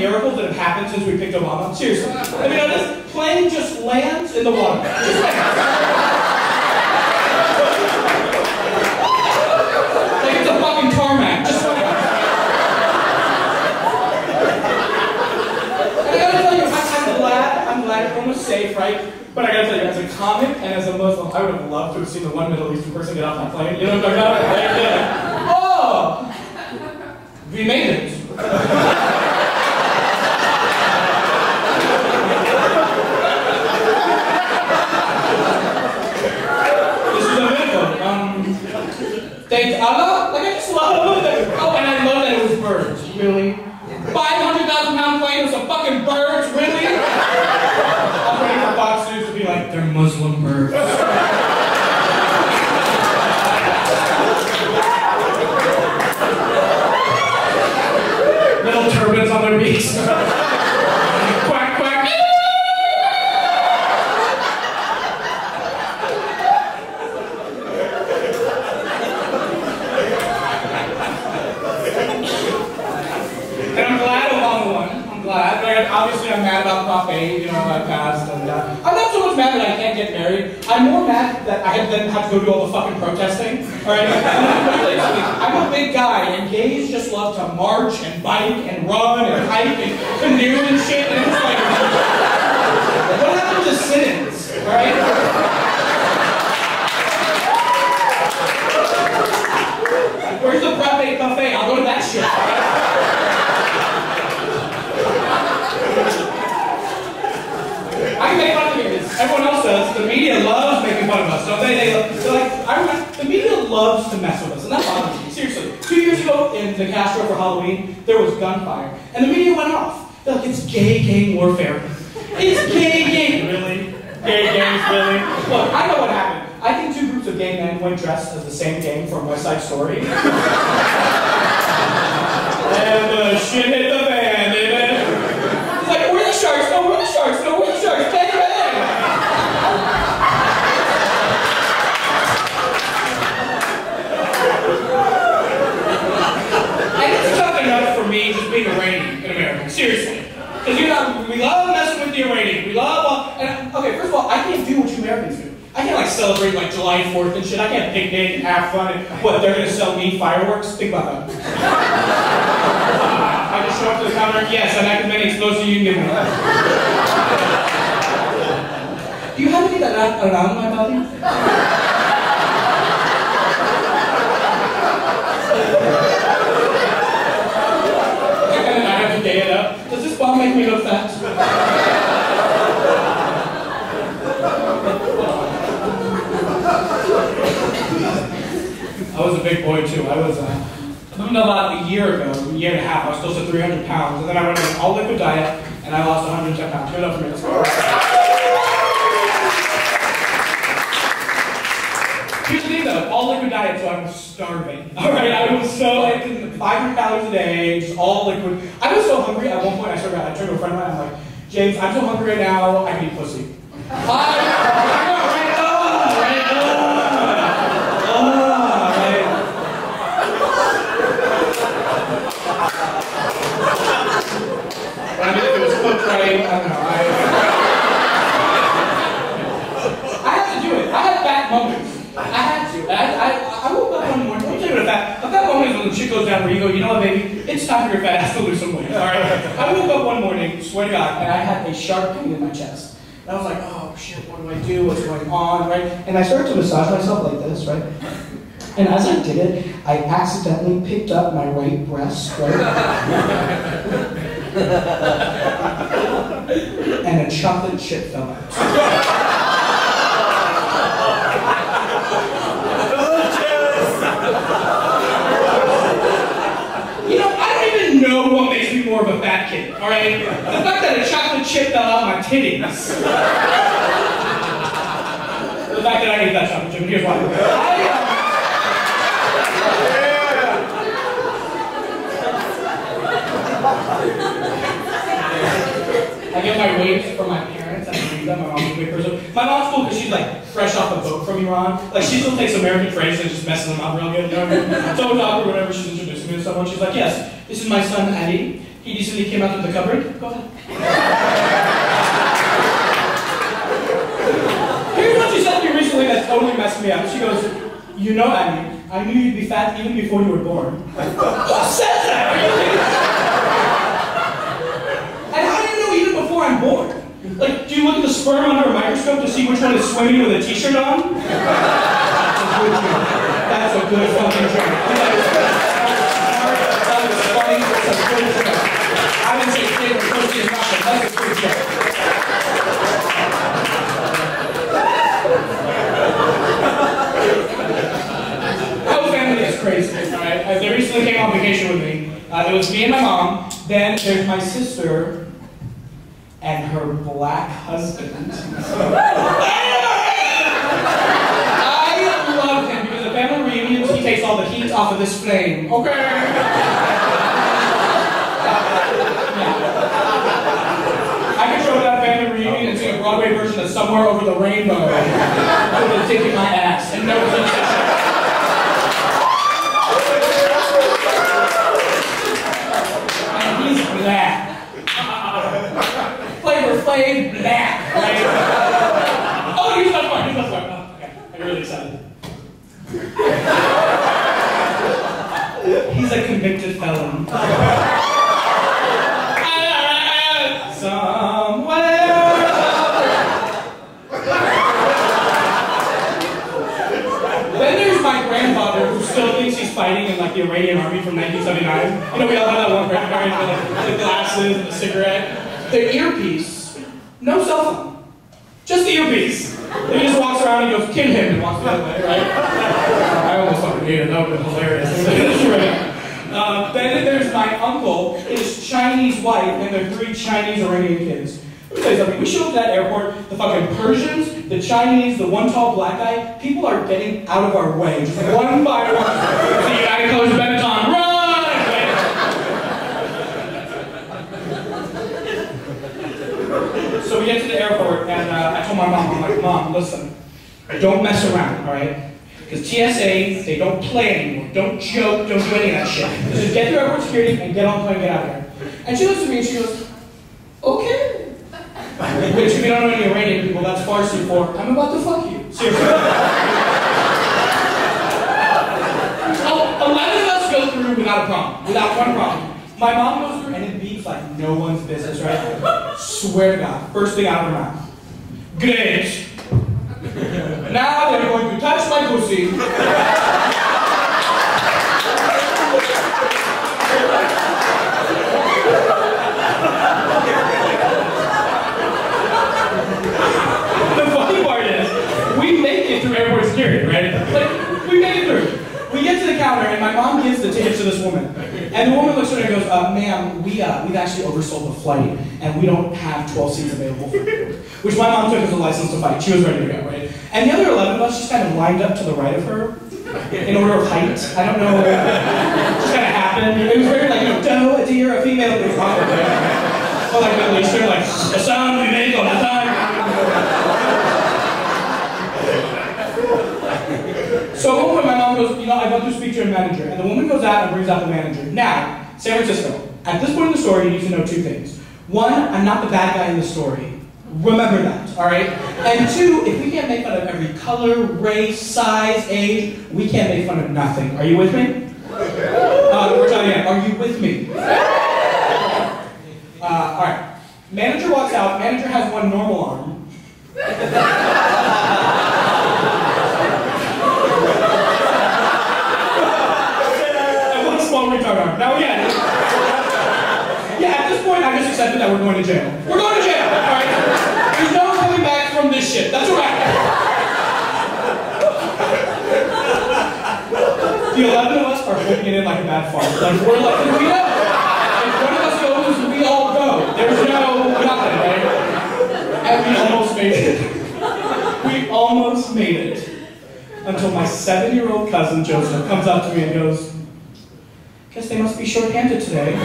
miracles that have happened since we picked Obama? Seriously. I mean, this plane just lands in the water. Just lands. Like it's a fucking tarmac. Just like. And I gotta tell you, I'm glad everyone was safe, right? But I gotta tell you, as a comic and as a Muslim, I would have loved to have seen the one Middle Eastern person get off that plane. You know what I'm talking about? Right? Yeah. Oh! We made it. This is a miracle. Thank Allah. Like I just love it. Oh, and I love that it was birds. Really? 500,000-pound plane with some fucking birds? Really? I'm waiting for Fox News to be like, they're Muslim birds. Little turbans on their beaks. Quack, quack. And I'm glad Obama won. I'm glad. But obviously I'm mad about Prop 8, you know, I passed. And I'm not so much mad that I can't get married. I'm more mad that I then have to go do all the fucking protesting. Alright? I'm a big guy, and gays just love to march and bike and run and hike and canoe and shit. And it's like, what happened to sit-ins? Alright? Where's the Prop 8 buffet? I'll go to that shit. I can make fun of it. Everyone else does. The media loves making fun of us, don't they? They're like, the media loves to mess with us, and that bothers me. Seriously. 2 years ago in the Castro for Halloween, there was gunfire, and the media went off. They're like, it's gay gang warfare. It's gay gang. Really? Gay gangs, really? Look, I know what happened. I think two groups of gay men went dressed as the same gang from West Side Story. And the shit hit the fan, baby. It's like, we're the sharks, no, we're the sharks, no, we're the sharks, bang, bang. And it's tough enough for me just being Iranian in America, seriously. Because you know, we love messing with the Iranian, we love all, and okay, first of all, I can't do what you Americans do. I can't like celebrate like July 4th and shit. I can't picnic and have fun and what, they're gonna sell me fireworks? Think about that. I just show up to the counter, yes, I'm as many explosives you can give me. Do you have any that are around my body? And then I have to day it up. Does this bomb make me look fat? I was a big boy too. I was about a year and a half, I was close to 300 pounds, and then I went on an all-liquid diet, and I lost 110 pounds. Give it up for me, let's go. Here's the thing though, all-liquid diet, so I was starving. Alright, I was so, like, 500 calories a day, just all liquid. I was so hungry, at one point I turned to a friend of mine, I'm like, James, I'm so hungry right now, I can eat pussy. I don't know, I had to do it. I had fat moments. I had to. I woke up one morning, I'll tell you what a fat moment is when the shit goes down where you go, you know what baby, it's time for your fat ass to lose some weight, alright? I woke up one morning, swear to God, and I had a sharp pain in my chest. And I was like, oh shit, what do I do? What's going on, right? And I started to massage myself like this, right? And as I did it, I accidentally picked up my right breast, right? And a chocolate chip fell out. You know, I don't even know what makes me more of a fat kid, alright? The fact that a chocolate chip fell out my titties. The fact that I ate that chocolate chip, here's why. I get my weights from my parents, I read them, my mom's a big person. My mom's cool because she's like fresh off a boat from Iran. Like she still takes American phrases and just messes them up real good, you know what I mean? So it's awkward whenever she's introducing me to someone, she's like, yes, this is my son Ali. He decently came out of the cupboard. Go ahead. Here's what she said to me recently that totally messed me up. She goes, you know, I knew you'd be fat even before you were born. Who says that? Are you kidding? And how do you know even before I'm born? Like, do you look at the sperm under a microscope to see which one is swimming with a t-shirt on? That's a good fucking joke. That was funny. That's a good joke. I didn't say favorite pussy is not, but that's a good joke. Our family is crazy, alright? They recently came on vacation with me. It was me and my mom. Then there's my sister and her black husband. I love him because at family reunions he takes all the heat off of this flame. Okay. I could show that family reunion and see a Broadway version of Somewhere Over the Rainbow. With a dick in my ass and no position. And he's black. Flavor Flav black, right? Oh, he's not smart. He's not smart. Oh, okay. I'm really excited. He's a convicted felon. Still thinks he's fighting in like the Iranian army from 1979. You know, we all have that one grandparent with like, the glasses and the cigarette. Their earpiece, no cell phone. Just the earpiece. And he just walks around and goes, kill him, and walks the other way, right? I almost fucking hated that, but hilarious. Then there's my uncle, his Chinese wife, and their 3 Chinese Iranian kids. Let me tell you something, we show up to that airport, the fucking Persians, the Chinese, the one tall black guy, people are getting out of our way, just one by one. The United Colors of Benetton, run! So we get to the airport, and I told my mom, I'm like, Mom, listen, don't mess around, alright? Because TSA, they don't play anymore, don't joke, don't do any of that shit. Just get through airport security and get on the plane and get out of here. And she looks at me and she goes, okay. Which, if you don't know any Iranian people, that's Farsi for, I'm about to fuck you. Seriously. 11 of us go through without a problem. Without one problem. My mom goes through and it beeps like no one's business, right? Swear to God. First thing out of her mouth. Great. Now they're going to touch my pussy. Airport security, right? Like, we make it through. We get to the counter, and my mom gives the tickets to this woman. And the woman looks at her and goes, ma'am, we've actually oversold the flight, and we don't have 12 seats available for you. Which my mom took as a license to fight. She was ready to go, right? And the other 11 of us just kind of lined up to the right of her in order of height. I don't know. It just kind of happened. It was very like, you know, doe, a deer, a female. It was awkward, right? So like Middle Eastern, like, the sound we make all the time. So when my mom goes, you know, I want to speak to your manager. And the woman goes out and brings out the manager. Now, San Francisco, at this point in the story, you need to know 2 things. 1, I'm not the bad guy in the story. Remember that, all right? And 2, if we can't make fun of every color, race, size, age, we can't make fun of nothing. Are you with me? We're trying again. Are you with me? All right. Manager walks out. Manager has one normal arm. Now, yeah, at this point, I just accepted that we're going to jail. We're going to jail, all right? There's no coming back from this shit. That's a wrap. The 11 of us are holding it in like a bad fart. Like, we're like, we know. If one of us goes, we all go. There's no nothing, right? And we almost made it. We almost made it. Until my 7-year-old cousin, Joseph, comes up to me and goes, guess they must be short-handed today.